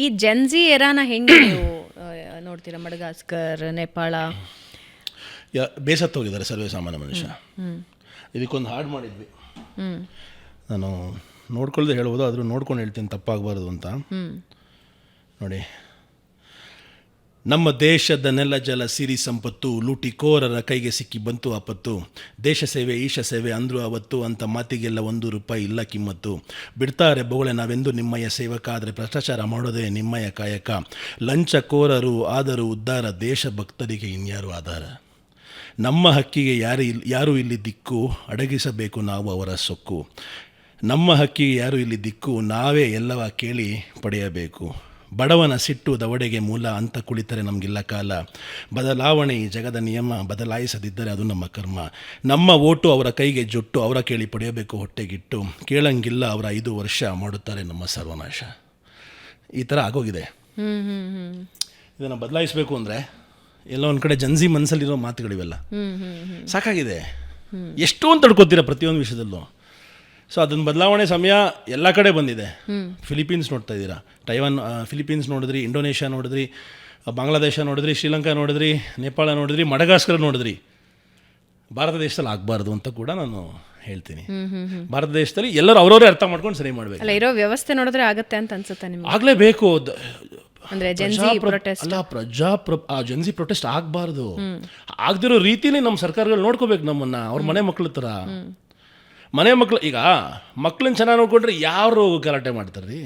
ಈ ಜೆನ್ಜಿ ಎರಾನ ಹೆಂಗೆ ನೀವು ನೋಡ್ತೀರಾ? ಮಡಗಾಸ್ಕರ್, ನೇಪಾಳ ಬೇಸತ್ತು ಹೋಗಿದ್ದಾರೆ ಸರ್ವೇ ಸಾಮಾನ್ಯ ಮನುಷ್ಯ. ಇದಕ್ಕೊಂದು ಹಾಡು ಮಾಡಿದ್ವಿ, ನಾನು ನೋಡ್ಕೊಳ್ದೆ ಹೇಳ್ಬೋದು, ಆದರೂ ನೋಡ್ಕೊಂಡು ಹೇಳ್ತೀನಿ ತಪ್ಪಾಗಬಾರ್ದು ಅಂತ. ನೋಡಿ, ನಮ್ಮ ದೇಶದ ನೆಲ ಜಲ ಸಿರಿ ಸಂಪತ್ತು ಲೂಟಿಕೋರರ ಕೈಗೆ ಸಿಕ್ಕಿ ಬಂತು ಆಪತ್ತು. ದೇಶ ಸೇವೆ ಈಶ ಸೇವೆ ಅಂದ್ರು ಅವತ್ತು ಅಂತ ಮಾತಿಗೆಲ್ಲ ₹1 ಇಲ್ಲ ಕಿಮ್ಮತ್ತು. ಬಿಡ್ತಾರೆ ಬೊಗಳೆ ನಾವೆಂದು ನಿಮ್ಮಯ್ಯ ಸೇವಕ, ಆದರೆ ಭ್ರಷ್ಟಾಚಾರ ಮಾಡೋದೇ ನಿಮ್ಮಯ್ಯ ಕಾಯಕ. ಲಂಚಕೋರರು ಆದರೂ ಉದ್ಧಾರ, ದೇಶಭಕ್ತರಿಗೆ ಇನ್ಯಾರು ಆಧಾರ. ನಮ್ಮ ಹಕ್ಕಿಗೆ ಯಾರು ಇಲ್ಲಿ ದಿಕ್ಕು, ಅಡಗಿಸಬೇಕು ನಾವು ಅವರ ಸೊಕ್ಕು. ನಮ್ಮ ಹಕ್ಕಿಗೆ ಯಾರು ಇಲ್ಲಿ ದಿಕ್ಕು, ನಾವೇ ಎಲ್ಲವ ಕೇಳಿ ಪಡೆಯಬೇಕು. ಬಡವನ ಸಿಟ್ಟು ದವಡೆಗೆ ಮೂಲ ಅಂತ ಕುಳಿತರೆ ನಮಗಿಲ್ಲ ಕಾಲ. ಬದಲಾವಣೆ ಈ ಜಗದ ನಿಯಮ, ಬದಲಾಯಿಸದಿದ್ದರೆ ಅದು ನಮ್ಮ ಕರ್ಮ. ನಮ್ಮ ಓಟು ಅವರ ಕೈಗೆ ಜೊಟ್ಟು, ಅವರ ಕೇಳಿ ಪಡೆಯಬೇಕು ಹೊಟ್ಟೆಗಿಟ್ಟು. ಕೇಳಂಗಿಲ್ಲ ಅವರ 5 ವರ್ಷ, ಮಾಡುತ್ತಾರೆ ನಮ್ಮ ಸರ್ವನಾಶ. ಈ ಥರ ಆಗೋಗಿದೆ. ಇದನ್ನು ಬದಲಾಯಿಸಬೇಕು ಅಂದರೆ ಎಲ್ಲೋ ಒಂದು ಕಡೆ ಜನ್ಜಿ ಮನಸ್ಸಲ್ಲಿರೋ ಮಾತುಗಳಿವೆಲ್ಲ ಸಾಕಾಗಿದೆ. ಎಷ್ಟೊಂದು ತಡ್ಕೊತೀರ ಪ್ರತಿಯೊಂದು ವಿಷಯದಲ್ಲೂ. ಸೊ ಅದನ್ನು ಬದಲಾವಣೆ ಸಮಯ ಎಲ್ಲ ಕಡೆ ಬಂದಿದೆ. ಫಿಲಿಪೀನ್ಸ್ ನೋಡ್ತಾ ಇದ್ದೀರಾ, ಟೈವಾನ್, ಫಿಲಿಪೀನ್ಸ್ ನೋಡಿದ್ರಿ, ಇಂಡೋನೇಷ್ಯಾ ನೋಡಿದ್ರಿ, ಬಾಂಗ್ಲಾದೇಶ ನೋಡಿದ್ರಿ, ಶ್ರೀಲಂಕಾ ನೋಡಿದ್ರಿ, ನೇಪಾಳ ನೋಡಿದ್ರಿ, ಮಡಗಾಸ್ಕರ್ ನೋಡಿದ್ರಿ. ಭಾರತ ದೇಶದಲ್ಲಿ ಆಗಬಾರ್ದು ಅಂತ ಕೂಡ ನಾನು ಹೇಳ್ತೀನಿ. ಭಾರತ ದೇಶದಲ್ಲಿ ಎಲ್ಲರೂ ಅವರವರೇ ಅರ್ಥ ಮಾಡ್ಕೊಂಡು ಸರಿ ಮಾಡಬೇಕು. ಅಲ್ಲ, ಇರೋ ವ್ಯವಸ್ಥೆ ನೋಡಿದ್ರೆ ಆಗುತ್ತೆ ಅಂತ ಅನ್ಸುತ್ತೆ ನಿಮ್ಗೆ? ಆಗಲೇಬೇಕು. ಅಂದ್ರೆ ಜೆನ್ಜಿ ಪ್ರೊಟೆಸ್ಟ್ ಜೆನ್ಜಿ ಪ್ರೊಟೆಸ್ಟ್ ಆಗಬಾರ್ದು. ಆಗದಿರೋ ರೀತಿಲಿ ನಮ್ಮ ಸರ್ಕಾರಗಳು ನೋಡ್ಕೋಬೇಕು ನಮ್ಮನ್ನು, ಅವ್ರ ಮನೆ ಮಕ್ಕಳ ಥರ. ಮನೆ ಮಕ್ಕಳು ಈಗ ಮಕ್ಕಳನ್ನ ಚೆನ್ನಾಗಿ ನೋಡ್ಕೊಂಡ್ರೆ ಯಾರು ಗಲಾಟೆ ಮಾಡ್ತಾರೆ ರೀ?